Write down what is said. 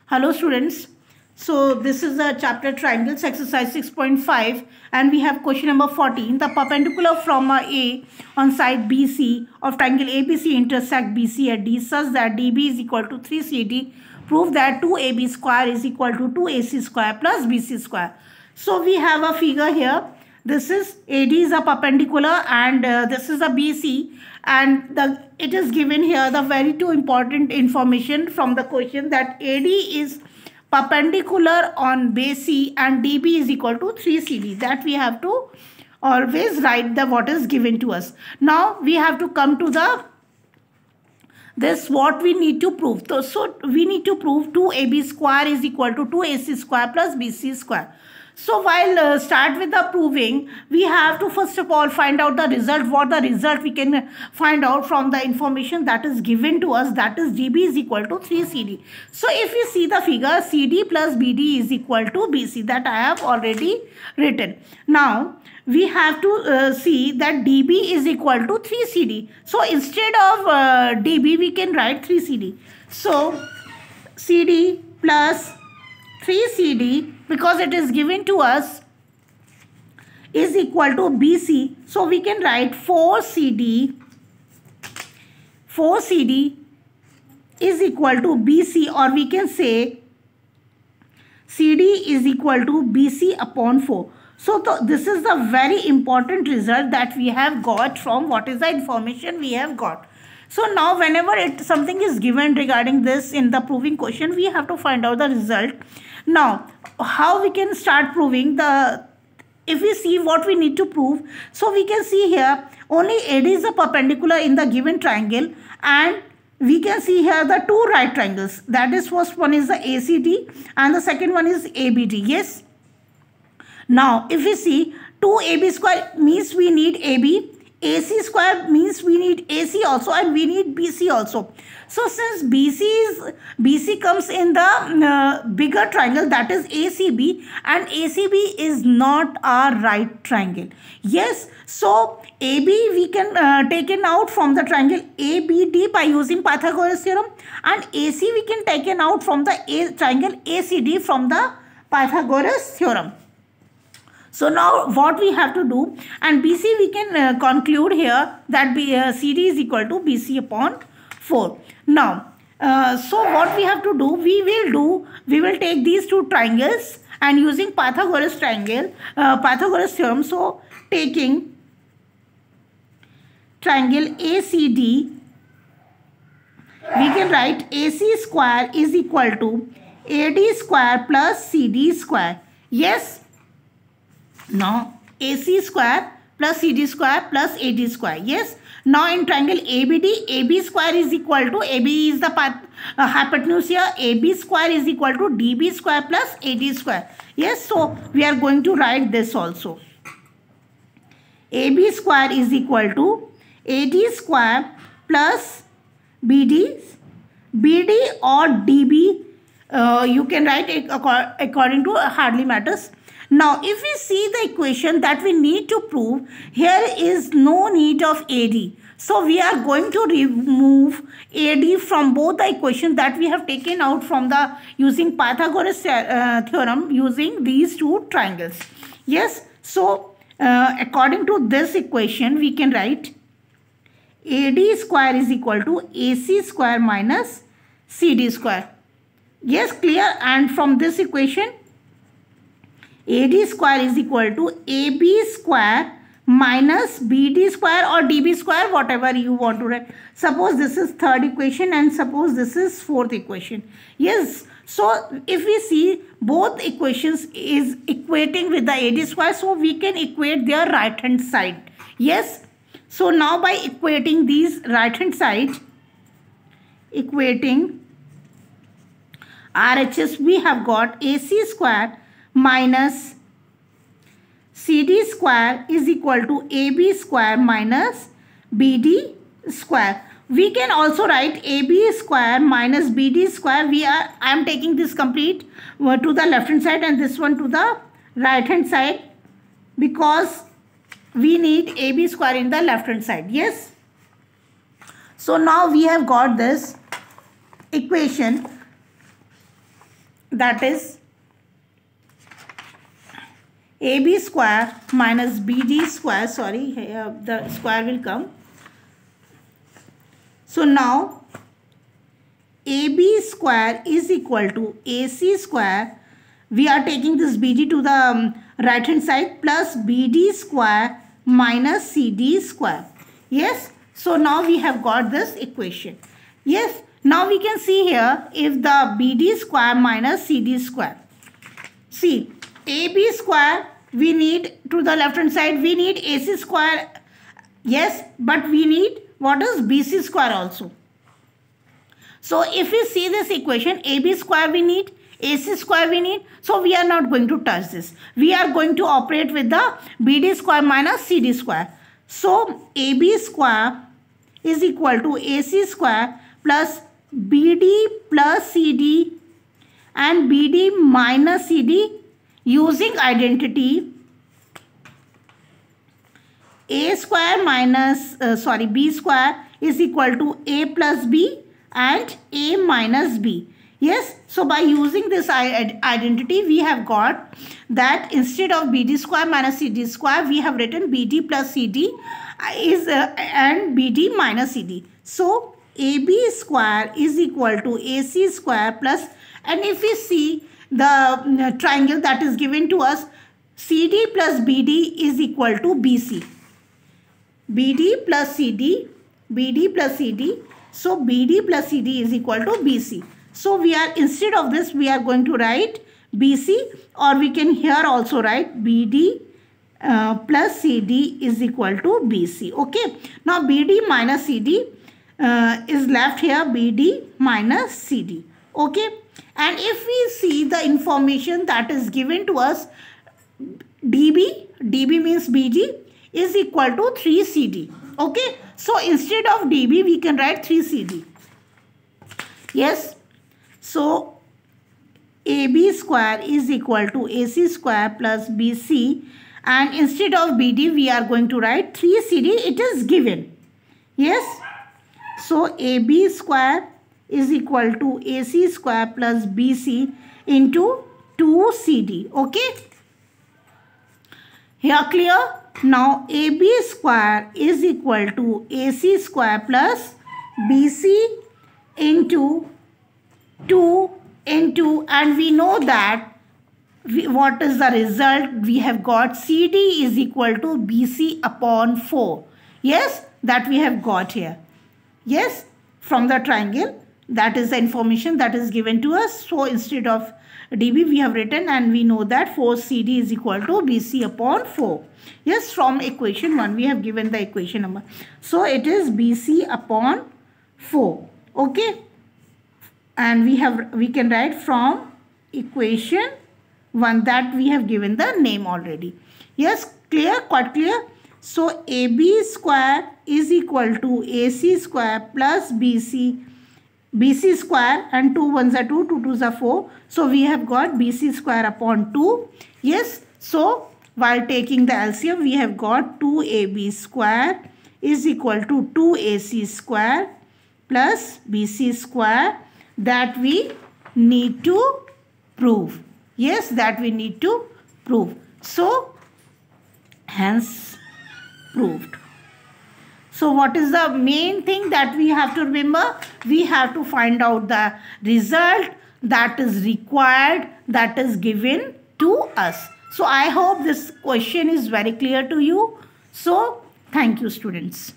Hello students. So this is the chapter triangles exercise 6.5 and we have question number 14. The perpendicular from A on side BC of triangle ABC intersect BC at D such that DB is equal to 3CD. Prove that 2AB square is equal to 2AC square plus BC square. So we have a figure here. This is AD is a perpendicular and this is a BC, and it is given here the very two important information from the question that AD is perpendicular on base C and DB is equal to 3CD. That we have to always write the what is given to us. Now we have to come to the what we need to prove. So we need to prove 2AB square is equal to 2AC square plus BC square. So while start with the proving, we have to first of all find out the result. What the result we can find out from the information that is given to us, that is DB is equal to 3CD. So if you see the figure, CD plus BD is equal to BC, that I have already written. Now we have to see that DB is equal to 3CD. So instead of DB we can write 3CD. So CD plus 3CD, because it is given to us, is equal to BC. So we can write 4CD is equal to BC, or we can say CD is equal to BC upon 4. So this is the very important result that we have got from what is the information we have got. So now whenever something is given regarding this in the proving question, we have to find out the result. Now how we can start proving if we see what we need to prove. So we can see here only AD is a perpendicular in the given triangle, and we can see here the two right triangles. That is, first one is the ACD and the second one is ABD. Yes. Now if we see 2AB square means we need AB. AC square means we need AC also, and we need BC also. So since BC comes in the bigger triangle, that is ACB, and ACB is not a right triangle. Yes, so AB we can taken out from the triangle ABD by using Pythagoras theorem, and AC we can taken out from the triangle ACD from the Pythagoras theorem. So now what we have to do, and BC we can conclude here that CD is equal to BC upon 4. Now, so what we have to do, we will take these two triangles and using Pythagoras theorem. So taking triangle ACD, we can write AC square is equal to AD square plus CD square. Yes. Now AC square plus CD square plus AD square. Yes. Now in triangle ABD, AB square is equal to, AB is the hypotenuse here, AB square is equal to DB square plus AD square. Yes. So we are going to write this also. AB square is equal to AD square plus BD or DB. You can write it according to hardly matters. Now, if we see the equation that we need to prove, here is no need of AD. So, we are going to remove AD from both the equations that we have taken out from the using Pythagoras theorem using these two triangles. Yes. So, according to this equation, we can write AD square is equal to AC square minus CD square. Yes, clear? And from this equation, AD square is equal to AB square minus BD square or DB square, whatever you want to write. Suppose this is third equation and suppose this is fourth equation. Yes. So if we see both equations is equating with the AD square, so we can equate their right hand side. Yes. So now by equating these right hand side, equating RHS, we have got AC square minus CD square is equal to AB square minus BD square. We can also write AB square minus BD square. I am taking this complete to the left hand side and this one to the right hand side, because we need AB square in the left hand side. Yes. So now we have got this equation that is AB square minus BD square, sorry, the square will come. So now AB square is equal to AC square. We are taking this BD to the right hand side, plus BD square minus CD square. Yes, so now we have got this equation. Yes, now we can see here if the BD square minus CD square. See, AB square we need to the left hand side, we need AC square. Yes, but we need what is BC square also. So if we see this equation, AB square we need, AC square we need. So we are not going to touch this. We are going to operate with the BD square minus CD square. So AB square is equal to AC square plus BD plus CD and BD minus CD. Using identity, A square minus B square is equal to A plus B and A minus B. Yes, so by using this identity, we have got that instead of BD square minus CD square, we have written BD plus CD and BD minus CD. So AB square is equal to AC square plus, and if we see the triangle that is given to us, CD plus BD is equal to BC. BD plus CD, BD plus CD. So BD plus CD is equal to BC. So we are, instead of this, we are going to write BC, or we can here also write BD plus CD is equal to BC. Okay. Now BD minus CD is left here, BD minus CD. Okay. And if we see the information that is given to us, DB means BD is equal to 3CD. Okay. So instead of DB, we can write 3CD. Yes. So AB square is equal to AC square plus BC, and instead of BD, we are going to write 3CD. It is given. Yes. So AB square is equal to AC square plus BC into 2CD. Okay. Here clear? Now AB square is equal to AC square plus BC into 2 into, and we know that what is the result? We have got CD is equal to BC upon 4. Yes, that we have got here. Yes, from the triangle, that is the information that is given to us. So instead of DB, we have written, and we know that 4CD is equal to BC upon 4. Yes, from equation 1, we have given the equation number. So it is BC upon 4. Okay. And we can write from equation 1 that we have given the name already. Yes, clear, quite clear. So AB square is equal to AC square plus BC square, and 2 1s are 2, 2 2s are 4. So we have got BC square upon 2. Yes, so while taking the LCM, we have got 2AB square is equal to 2AC square plus BC square, that we need to prove. Yes, that we need to prove. So hence proved. So what is the main thing that we have to remember? We have to find out the result that is required, that is given to us. So I hope this question is very clear to you. So thank you, students.